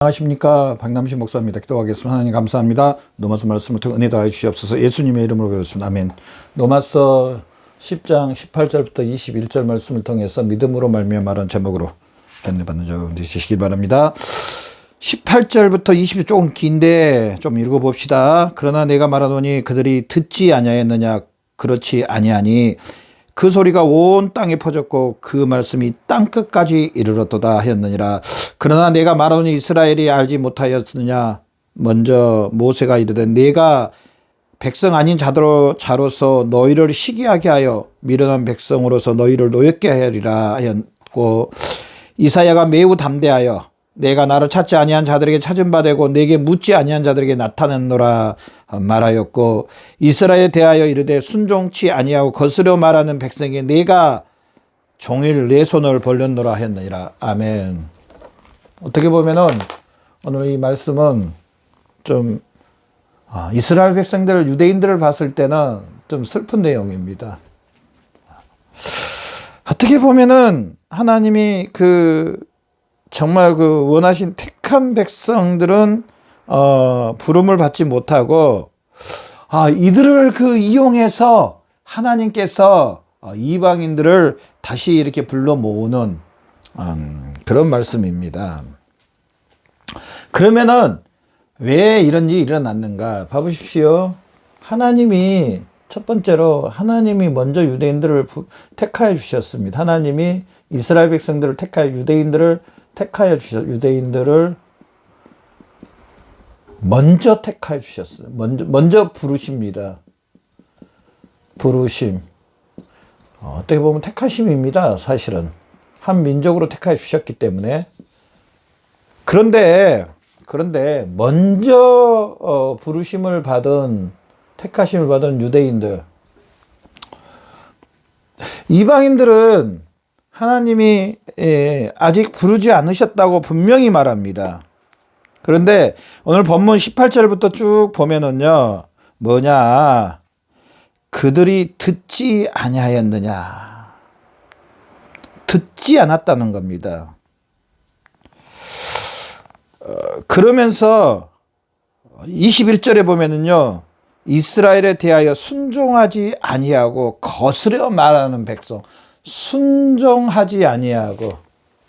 안녕하십니까, 박남신 목사입니다. 기도하겠습니다. 하나님 감사합니다. 로마서 말씀을 통해 은혜 더하여 주시옵소서. 예수님의 이름으로 기도했습니다. 아멘. 로마서 10장 18절부터 21절 말씀을 통해서 믿음으로 말미암아 말한 제목으로 견례받는 자 되시길 바랍니다. 18절부터 20절 조금 긴데 좀 읽어봅시다. 그러나 내가 말하노니 그들이 듣지 아니하였느냐. 그렇지 아니하니 그 소리가 온 땅에 퍼졌고 그 말씀이 땅끝까지 이르렀도다 하였느니라. 그러나 내가 말하노니 이스라엘이 알지 못하였느냐. 먼저 모세가 이르되 내가 백성 아닌 자로서 너희를 시기하게 하여 미련한 백성으로서 너희를 노엽게 하리라 하였고, 이사야가 매우 담대하여 내가 나를 찾지 아니한 자들에게 찾은 바 되고 내게 묻지 아니한 자들에게 나타났노라 말하였고, 이스라엘에 대하여 이르되 순종치 아니하고 거스려 말하는 백성에게 내가 종일 내 손을 벌렸노라 하였느니라. 아멘. 어떻게 보면은 오늘 이 말씀은 좀 이스라엘 백성들, 유대인들을 봤을 때는 좀 슬픈 내용입니다. 어떻게 보면은 하나님이 정말 원하신 택한 백성들은 부름을 받지 못하고 이들을 이용해서 하나님께서 이방인들을 다시 이렇게 불러 모으는 그런 말씀입니다. 그러면은 왜 이런 일이 일어났는가 봐보십시오. 하나님이 첫 번째로 하나님이 먼저 유대인들을 택하여 주셨습니다. 하나님이 이스라엘 백성들을 택하여 유대인들을 먼저 택하여 주셨어요. 먼저 부르십니다. 부르심. 어떻게 보면 택하심입니다. 사실은 한 민족으로 택하여 주셨기 때문에. 그런데 먼저 부르심을 받은, 택하심을 받은 유대인들, 이방인들은 하나님이 아직 부르지 않으셨다고 분명히 말합니다. 그런데 오늘 본문 18절부터 쭉 보면은요, 뭐냐? 그들이 듣지 아니하였느냐? 듣지 않았다는 겁니다. 그러면서 21절에 보면은요, 이스라엘에 대하여 순종하지 아니하고 거스려 말하는 백성, 순종하지 아니하고,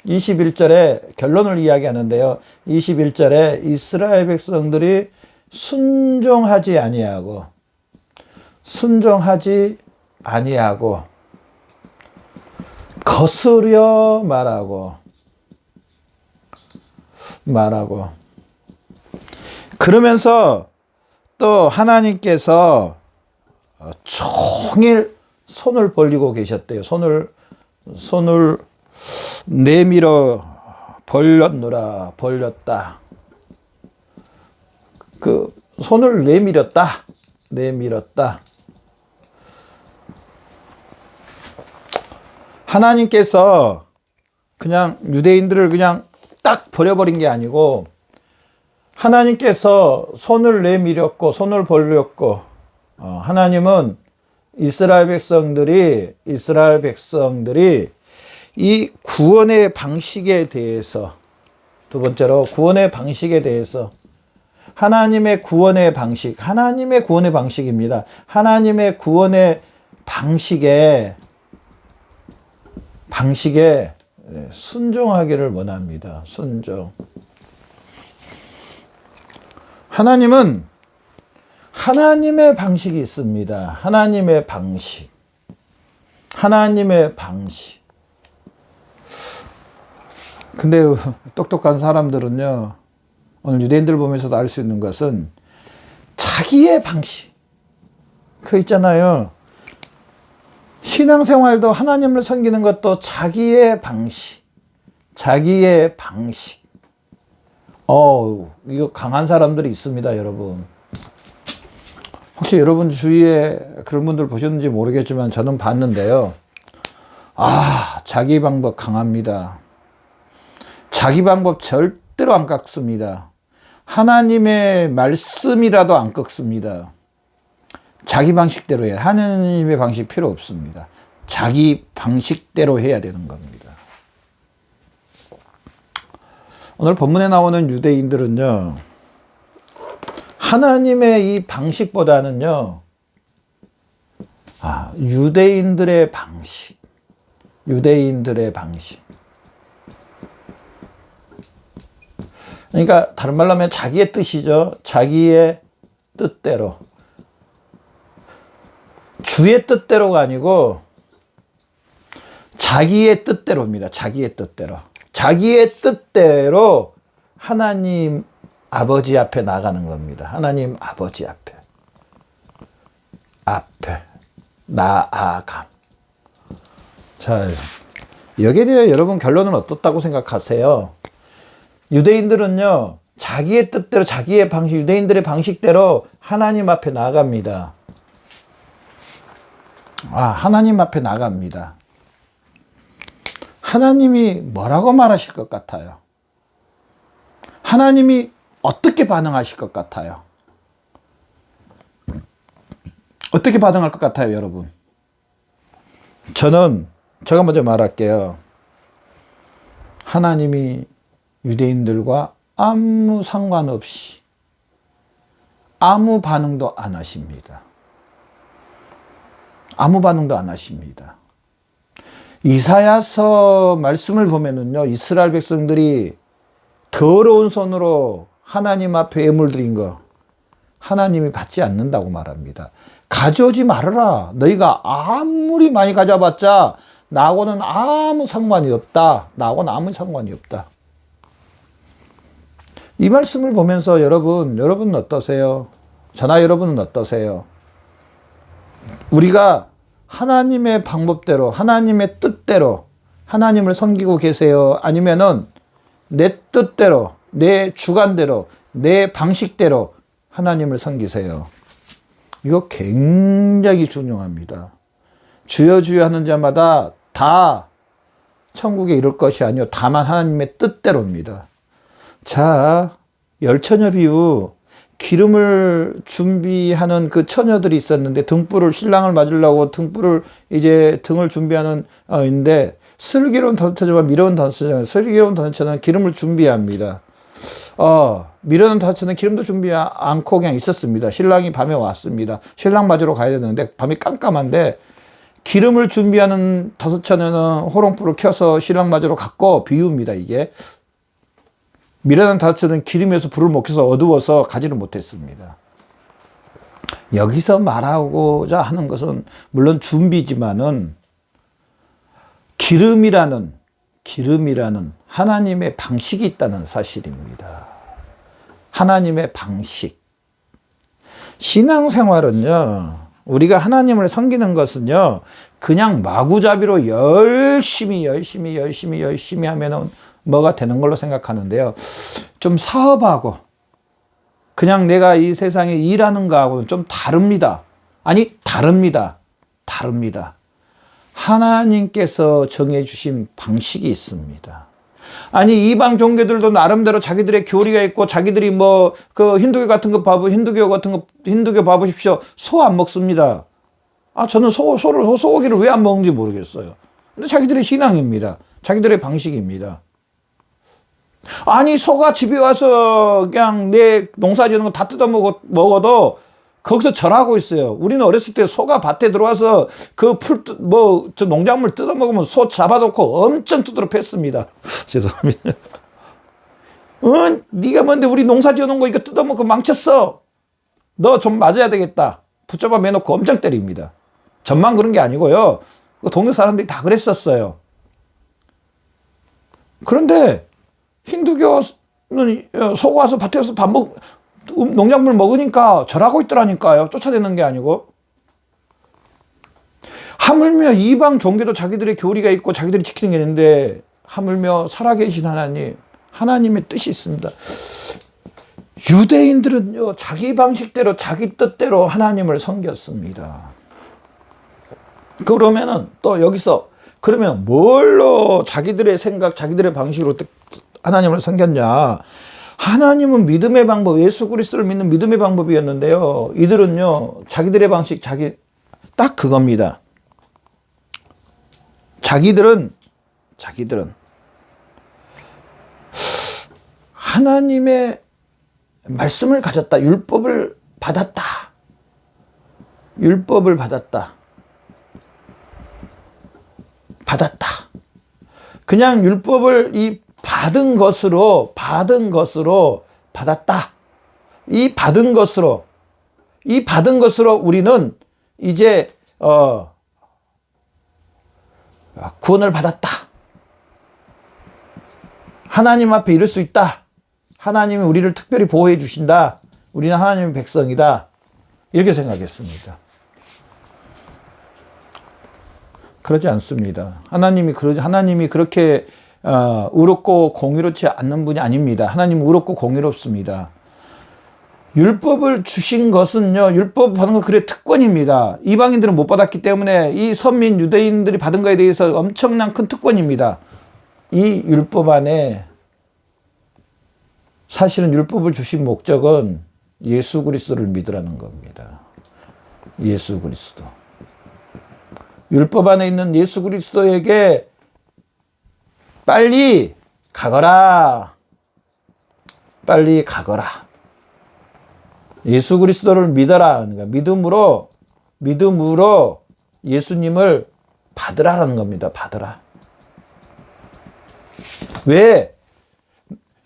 21절에 결론을 이야기하는데요. 21절에 이스라엘 백성들이 순종하지 아니하고 거스려 말하고 그러면서 또 하나님께서 종일 손을 벌리고 계셨대요. 손을 내밀어 벌렸노라. 손을 내밀었다. 하나님께서 그냥 유대인들을 그냥 딱 버려버린 게 아니고, 하나님께서 손을 내밀었고 손을 벌렸고, 하나님은 이스라엘 백성들이 이 구원의 방식에 대해서, 두 번째로 구원의 방식에 대해서, 하나님의 구원의 방식입니다. 하나님의 구원의 방식에 순종하기를 원합니다. 순종. 하나님은 하나님의 방식이 있습니다. 하나님의 방식. 근데 똑똑한 사람들은요, 오늘 유대인들 보면서도 알 수 있는 것은 자기의 방식. 있잖아요. 신앙생활도 하나님을 섬기는 것도 자기의 방식. 이거 강한 사람들이 있습니다, 여러분. 혹시 여러분 주위에 그런 분들 보셨는지 모르겠지만 저는 봤는데요. 자기 방법 강합니다. 자기 방법 절대로 안 깎습니다. 하나님의 말씀이라도 안 깎습니다. 자기 방식대로 해야, 하나님의 방식 필요 없습니다. 자기 방식대로 해야 되는 겁니다. 오늘 본문에 나오는 유대인들은요, 하나님의 이 방식보다는요, 유대인들의 방식. 그러니까 다른 말로 하면 자기의 뜻이죠. 자기의 뜻대로. 주의 뜻대로가 아니고 자기의 뜻대로입니다. 자기의 뜻대로. 자기의 뜻대로 하나님 아버지 앞에 나가는 겁니다. 하나님 아버지 앞에 나아감. 자, 여기에 대해 여러분 결론은 어떻다고 생각하세요? 유대인들은요, 자기의 뜻대로, 자기의 방식, 유대인들의 방식대로 하나님 앞에 나갑니다. 하나님 앞에 나갑니다. 하나님이 뭐라고 말하실 것 같아요? 하나님이 어떻게 반응하실 것 같아요? 어떻게 반응할 것 같아요, 여러분? 제가 먼저 말할게요. 하나님이 유대인들과 아무 상관없이 아무 반응도 안 하십니다. 아무 반응도 안 하십니다. 이사야서 말씀을 보면은요, 이스라엘 백성들이 더러운 손으로 하나님 앞에 예물 드린 거 하나님이 받지 않는다고 말합니다. 가져오지 말아라. 너희가 아무리 많이 가져봤자 나하고는 아무 상관이 없다. 나하고는 아무 상관이 없다. 이 말씀을 보면서 여러분은 어떠세요? 저나 여러분은 어떠세요? 우리가 하나님의 방법대로, 하나님의 뜻대로 하나님을 섬기고 계세요? 아니면은 내 뜻대로, 내 주관대로, 내 방식대로 하나님을 섬기세요? 이거 굉장히 중요합니다. 주여 주여 하는 자마다 다 천국에 이룰 것이 아니요 다만 하나님의 뜻대로입니다. 자, 열처녀 비유, 기름을 준비하는 그 처녀들이 있었는데 신랑을 맞으려고 등을 준비하는 인데 슬기로운 다섯처녀와 미련한 다섯처녀, 슬기로운 다섯처녀는 기름을 준비합니다. 미련한 다섯처녀는 기름도 준비 않고 그냥 있었습니다. 신랑이 밤에 왔습니다. 신랑 맞으러 가야 되는데 밤이 깜깜한데 기름을 준비하는 다섯처녀는 호롱불을 켜서 신랑 맞으러 갔고, 비유입니다, 이게. 미련한 다섯처녀는 기름에서 불을 못 켜서 어두워서 가지를 못했습니다. 여기서 말하고자 하는 것은 물론 준비지만은 기름이라는 하나님의 방식이 있다는 사실입니다. 하나님의 방식. 신앙생활은요, 우리가 하나님을 섬기는 것은요, 그냥 마구잡이로 열심히 하면은 뭐가 되는 걸로 생각하는데요. 좀 사업하고 그냥 내가 이 세상에 일하는 거하고는 좀 다릅니다. 아니, 다릅니다. 하나님께서 정해주신 방식이 있습니다. 아니, 이방 종교들도 나름대로 자기들의 교리가 있고, 자기들이 힌두교 같은 거 힌두교 봐보십시오. 소 안 먹습니다. 저는 소고기를 왜 안 먹는지 모르겠어요. 근데 자기들의 신앙입니다. 자기들의 방식입니다. 아니, 소가 집에 와서 그냥 내 농사 지는 거 다 먹어도 거기서 절하고 있어요. 우리는 어렸을 때 소가 밭에 들어와서 저 농작물 뜯어먹으면 소 잡아놓고 엄청 두드러 팼습니다. 죄송합니다. 네가 뭔데 우리 농사 지어놓은 거 이거 뜯어먹고 망쳤어. 너 좀 맞아야 되겠다. 붙잡아 매놓고 엄청 때립니다. 전만 그런 게 아니고요. 동네 사람들이 다 그랬었어요. 그런데 힌두교는 소가 와서 밭에서 농작물 먹으니까 절하고 있더라니까요. 쫓아내는 게 아니고. 하물며 이방 종교도 자기들의 교리가 있고 자기들이 지키는 게 있는데, 하물며 살아계신 하나님의 뜻이 있습니다. 유대인들은요, 자기 방식대로 자기 뜻대로 하나님을 섬겼습니다. 그러면은 또 여기서 그러면 뭘로 자기들의 생각, 자기들의 방식으로 하나님을 섬겼냐? 하나님은 믿음의 방법, 예수 그리스도를 믿는 믿음의 방법이었는데요. 이들은요, 자기들의 방식, 딱 그겁니다. 자기들은 하나님의 말씀을 가졌다. 율법을 받았다. 율법을 받았다. 받았다. 그냥 율법을 받은 것으로 받았다. 이 받은 것으로 우리는 이제 구원을 받았다. 하나님 앞에 이를 수 있다. 하나님이 우리를 특별히 보호해 주신다. 우리는 하나님의 백성이다. 이렇게 생각했습니다. 그러지 않습니다. 하나님이 그렇게 의롭고 공의롭지 않는 분이 아닙니다. 하나님은 의롭고 공의롭습니다. 율법을 주신 것은요, 율법 받은 건 그래 특권입니다. 이방인들은 못 받았기 때문에 이 선민 유대인들이 받은 것에 대해서 엄청난 큰 특권입니다. 이 율법 안에 사실은 율법을 주신 목적은 예수 그리스도를 믿으라는 겁니다. 예수 그리스도. 율법 안에 있는 예수 그리스도에게 빨리 가거라. 빨리 가거라. 예수 그리스도를 믿어라. 그러니까 믿음으로 예수님을 받으라는 겁니다. 받으라. 왜?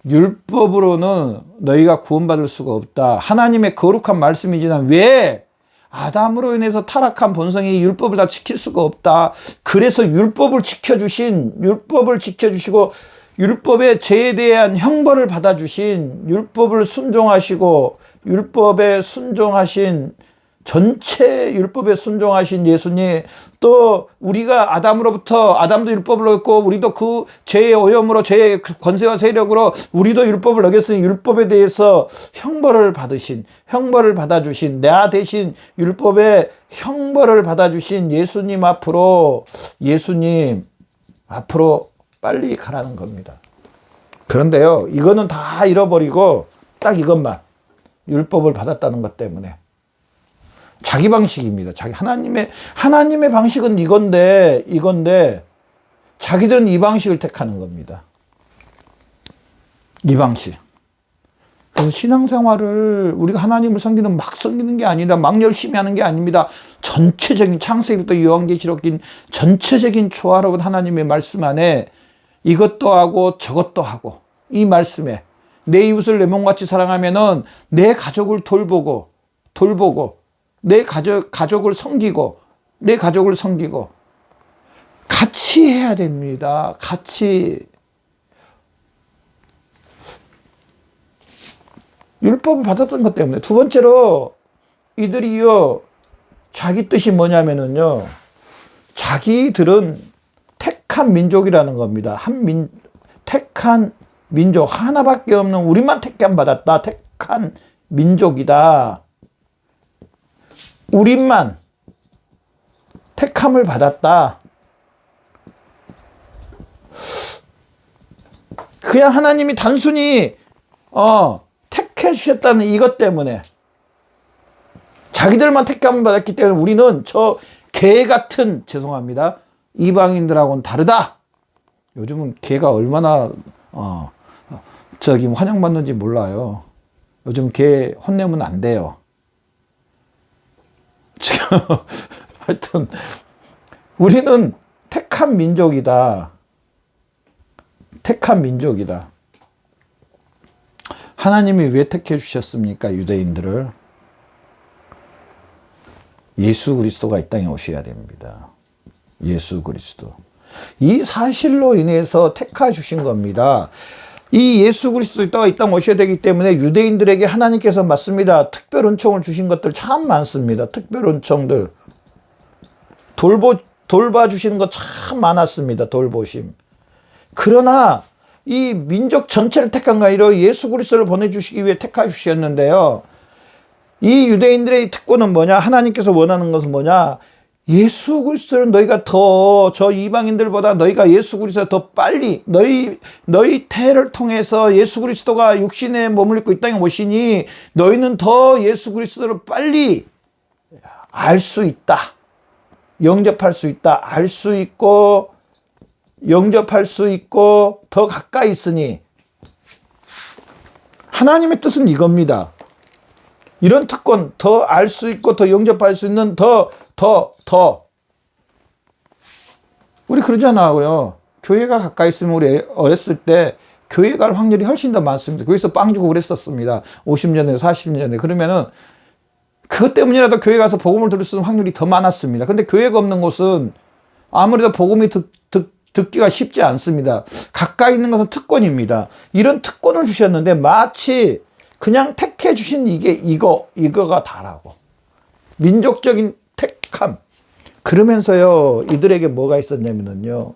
율법으로는 너희가 구원받을 수가 없다. 하나님의 거룩한 말씀이지만 왜? 아담으로 인해서 타락한 본성이 율법을 다 지킬 수가 없다. 그래서 율법을 지켜주시고 율법의 죄에 대한 형벌을 받아주신, 율법을 순종하시고 율법에 순종하신, 전체 율법에 순종하신 예수님, 또 우리가 아담도 율법을 어겼고 우리도 그 죄의 오염으로, 죄의 권세와 세력으로 우리도 율법을 어겼으니 율법에 대해서 형벌을 받아주신, 나 대신 율법의 형벌을 받아주신 예수님 앞으로 빨리 가라는 겁니다. 그런데요, 이거는 다 잃어버리고 딱 이것만, 율법을 받았다는 것 때문에 자기 방식입니다. 하나님의 방식은 이건데 자기들은 이 방식을 택하는 겁니다. 이 방식. 그래서 신앙생활을 우리가 하나님을 섬기는 막 섬기는 게 아니라 막 열심히 하는 게 아닙니다. 전체적인 창세기부터 요한계시록인 전체적인 조화로운 하나님의 말씀 안에 이것도 하고 저것도 하고, 이 말씀에 내 이웃을 내 몸같이 사랑하면은 내 가족을 돌보고 내 가족을 섬기고 같이 해야 됩니다. 같이. 율법을 받았던 것 때문에. 두 번째로 이들이요, 자기 뜻이 뭐냐면은요, 자기들은 택한 민족이라는 겁니다. 택한 민족, 하나밖에 없는, 우리만 택함 받았다. 택한 민족이다. 우리만 택함을 받았다. 그냥 하나님이 단순히 택해 주셨다는 이것 때문에, 자기들만 택함을 받았기 때문에 우리는 저 개 같은, 죄송합니다, 이방인들하고는 다르다. 요즘은 개가 얼마나 환영받는지 몰라요. 요즘 개 혼내면 안 돼요. 지금 하여튼 우리는 택한 민족이다. 택한 민족이다. 하나님이 왜 택해 주셨습니까? 유대인들을. 예수 그리스도가 이 땅에 오셔야 됩니다. 예수 그리스도. 이 사실로 인해서 택하 주신 겁니다. 이 예수 그리스도가 이 땅 오셔야 되기 때문에 유대인들에게 하나님께서 맞습니다. 특별 은총을 주신 것들 참 많습니다. 특별 은총들. 돌봐주시는 거 참 많았습니다. 돌보심. 그러나 이 민족 전체를 택한 게 아니라 예수 그리스도를 보내주시기 위해 택하 주셨는데요. 이 유대인들의 특권은 뭐냐? 하나님께서 원하는 것은 뭐냐? 예수 그리스도를 너희가 저 이방인들보다 너희가 예수 그리스도를 더 빨리, 너희 태를 통해서 예수 그리스도가 육신에 몸을 입고 이 땅에 오시니 너희는 더 예수 그리스도를 빨리 알 수 있다. 영접할 수 있다. 알 수 있고 영접할 수 있고 더 가까이 있으니 하나님의 뜻은 이겁니다. 이런 특권, 더 알 수 있고 더 영접할 수 있는 더. 우리 그러잖아요. 교회가 가까이 있으면 우리 어렸을 때 교회 갈 확률이 훨씬 더 많습니다. 교회에서 빵 주고 그랬었습니다. 50년에 40년에. 그러면은 그것 때문이라도 교회 가서 복음을 들을 수 있는 확률이 더 많았습니다. 근데 교회가 없는 곳은 아무래도 복음이 듣기가 쉽지 않습니다. 가까이 있는 것은 특권입니다. 이런 특권을 주셨는데 마치 그냥 택해 주신 이거가 다라고. 민족적인 택함. 그러면서요, 이들에게 뭐가 있었냐면요,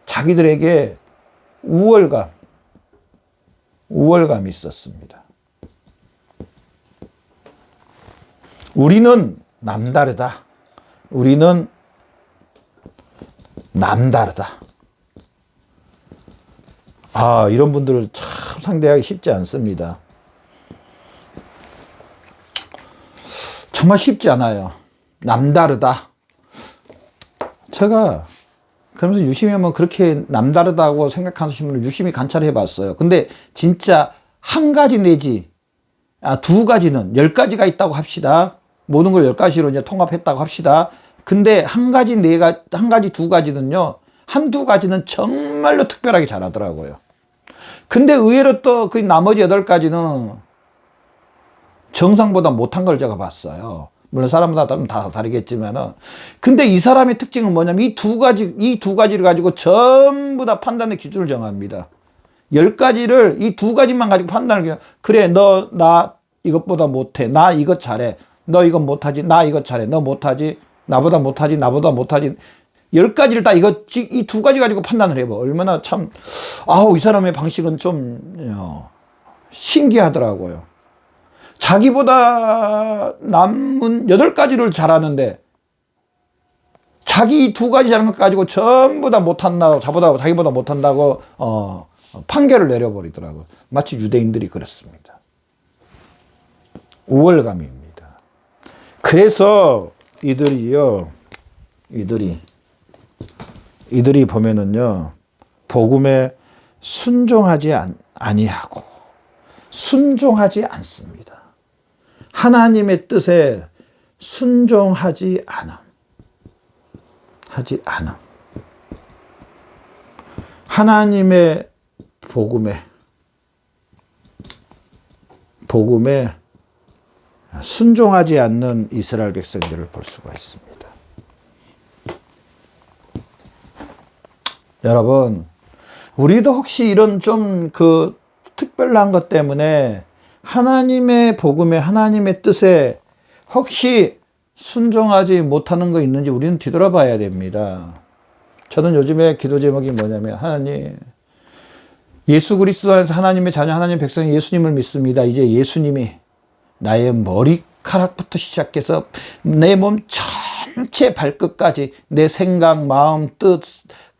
자기들에게 우월감이 있었습니다. 우리는 남다르다. 우리는 남다르다. 이런 분들을 참 상대하기 쉽지 않습니다. 정말 쉽지 않아요. 남다르다. 제가 그러면서 유심히 한번 그렇게 남다르다고 생각하시는 분을 유심히 관찰해 봤어요. 근데 진짜 한 가지 내지 두 가지는 10가지가 있다고 합시다. 모든 걸 10가지로 이제 통합했다고 합시다. 근데 한 가지 두 가지는요. 한두 가지는 정말로 특별하게 잘하더라고요. 근데 의외로 또 그 나머지 8가지는 정상보다 못한 걸 제가 봤어요. 물론 사람마다 다 다르겠지만은. 근데 이 사람의 특징은 뭐냐면 이 두 가지를 가지고 전부 다 판단의 기준을 정합니다. 10가지를 이 두 가지만 가지고 판단을 해요. 그래, 나 이것보다 못해. 나 이거 잘해. 너 이거 못하지. 나 이거 잘해. 너 못하지. 나보다 못하지. 나보다 못하지. 10가지를 다 이 두 가지 가지고 판단을 해봐. 얼마나 참, 이 사람의 방식은 좀 신기하더라고요. 자기보다 남은 8가지를 잘하는데 자기 2가지 잘하는 것 가지고 전부 다 못한다고, 자기보다 못한다고 판결을 내려버리더라고요. 마치 유대인들이 그렇습니다. 우월감입니다. 그래서 이들이 보면은요, 복음에 순종하지 아니하고 순종하지 않습니다. 하나님의 뜻에 순종하지 않음. 하나님의 복음에 순종하지 않는 이스라엘 백성들을 볼 수가 있습니다. 여러분, 우리도 혹시 이런 좀 특별한 것 때문에 하나님의 복음에, 하나님의 뜻에 혹시 순종하지 못하는 거 있는지 우리는 뒤돌아봐야 됩니다. 저는 요즘에 기도 제목이 뭐냐면, 하나님, 예수 그리스도 안에서 하나님의 자녀, 하나님의 백성 예수님을 믿습니다. 이제 예수님이 나의 머리카락부터 시작해서 내 몸 전체 발끝까지 내 생각, 마음, 뜻,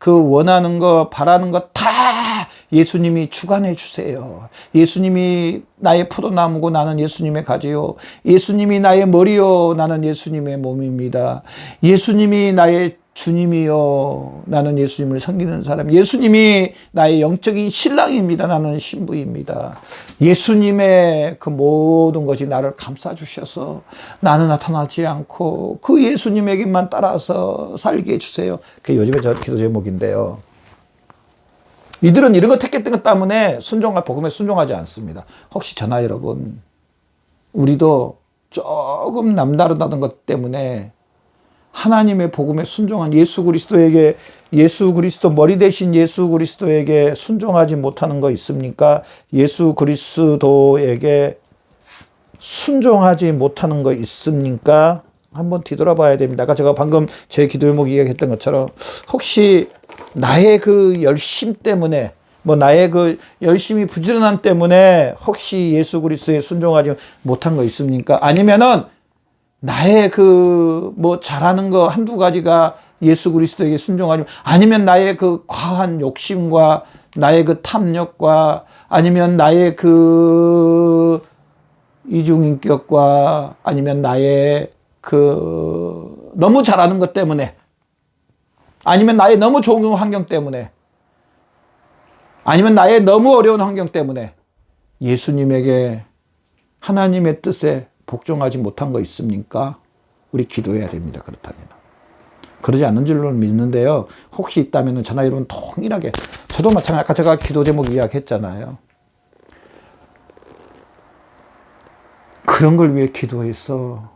원하는 거, 바라는 거 다 예수님이 주관해 주세요. 예수님이 나의 포도나무고 나는 예수님의 가지요. 예수님이 나의 머리요. 나는 예수님의 몸입니다. 예수님이 나의 주님이요. 나는 예수님을 섬기는 사람. 예수님이 나의 영적인 신랑입니다. 나는 신부입니다. 예수님의 그 모든 것이 나를 감싸주셔서 나는 나타나지 않고 그 예수님에게만 따라서 살게 해주세요. 그게 요즘에 저 기도 제목인데요. 이들은 이런 거 택했던 것 때문에 복음에 순종하지 않습니다. 혹시 저나 여러분, 우리도 조금 남다르다는 것 때문에 하나님의 복음에 순종한 예수 그리스도 머리 대신 예수 그리스도에게 순종하지 못하는 거 있습니까? 예수 그리스도에게 순종하지 못하는 거 있습니까? 한번 뒤돌아봐야 됩니다. 아까 제가 방금 제 기도 제목 이야기했던 것처럼 혹시 나의 그 열심 때문에, 나의 그 열심히 부지런함 때문에 혹시 예수 그리스도에 순종하지 못한 거 있습니까? 아니면은 나의 잘하는 거 한두 가지가 예수 그리스도에게 순종하지, 아니면 나의 그 과한 욕심과 나의 그 탐욕과 아니면 나의 그 이중인격과 아니면 나의 너무 잘하는 것 때문에, 아니면 나의 너무 좋은 환경 때문에, 아니면 나의 너무 어려운 환경 때문에 예수님에게 하나님의 뜻에 복종하지 못한 거 있습니까? 우리 기도해야 됩니다. 그렇다면. 그러지 않는 줄로 믿는데요. 혹시 있다면 저나 여러분 동일하게, 저도 마찬가지, 아까 제가 기도 제목 이야기했잖아요. 그런 걸 위해 기도해서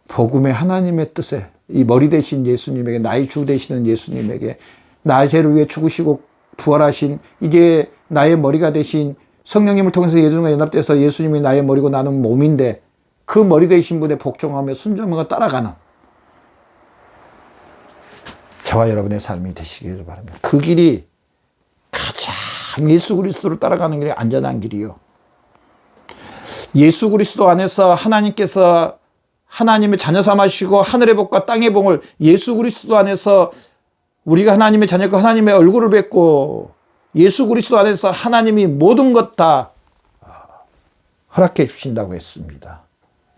복음의 하나님의 뜻에, 이 머리 대신 예수님에게, 나의 주 되시는 예수님에게, 나의 죄를 위해 죽으시고 부활하신, 이제 나의 머리가 되신 성령님을 통해서 예수님과 연합돼서 예수님이 나의 머리고 나는 몸인데, 그 머리 되신 분에 복종하며 순종하며 따라가는 저와 여러분의 삶이 되시기를 바랍니다. 그 길이 가장 예수 그리스도를 따라가는 길이 안전한 길이요. 예수 그리스도 안에서 하나님께서 하나님의 자녀 삼으시고 하늘의 복과 땅의 복을, 예수 그리스도 안에서 우리가 하나님의 자녀고 하나님의 얼굴을 뵙고 예수 그리스도 안에서 하나님이 모든 것 다 허락해 주신다고 했습니다.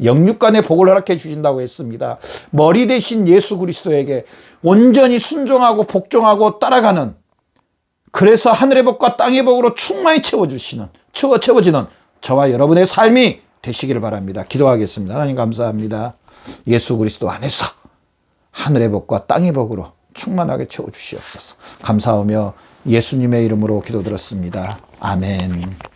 영육간의 복을 허락해 주신다고 했습니다. 머리 대신 예수 그리스도에게 온전히 순종하고 복종하고 따라가는, 그래서 하늘의 복과 땅의 복으로 충만히 채워지는 저와 여러분의 삶이 되시기를 바랍니다. 기도하겠습니다. 하나님 감사합니다. 예수 그리스도 안에서 하늘의 복과 땅의 복으로 충만하게 채워주시옵소서. 감사하며 예수님의 이름으로 기도드렸습니다. 아멘.